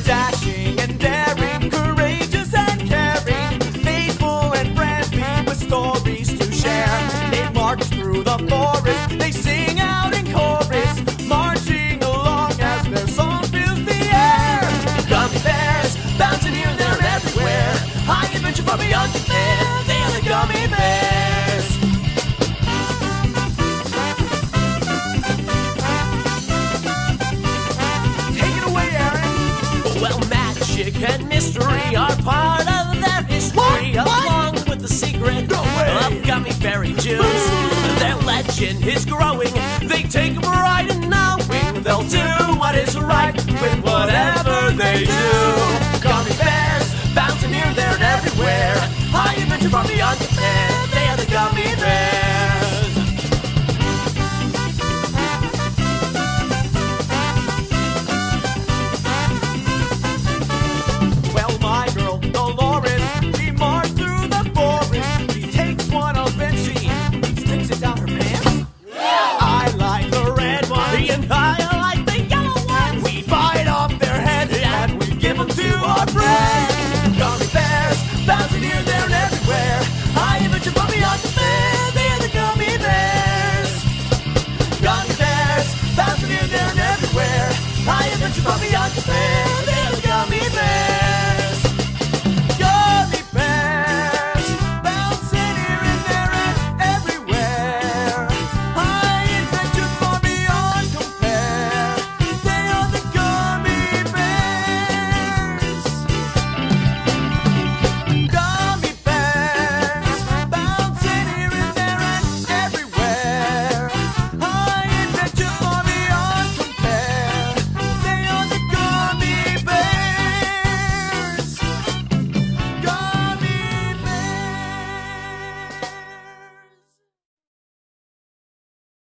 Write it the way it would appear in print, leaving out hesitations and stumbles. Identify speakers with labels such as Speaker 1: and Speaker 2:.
Speaker 1: dashing and daring, courageous and caring, faithful and friendly with stories to share. They march through the forest, they sing out in chorus, marching along as their song fills the air. Gummy bears, bouncing here, there, and everywhere. High adventure from beyond compare. They are the gummy bears. Take it away, Aaron.
Speaker 2: Well, magic and mystery are part of their history, along with the secret of gummy berry juice. Their legend is growing. They take pride in knowing they'll do what is right with whatever they do. Gummy bears, bouncing here, there, and everywhere. High adventure from beyond.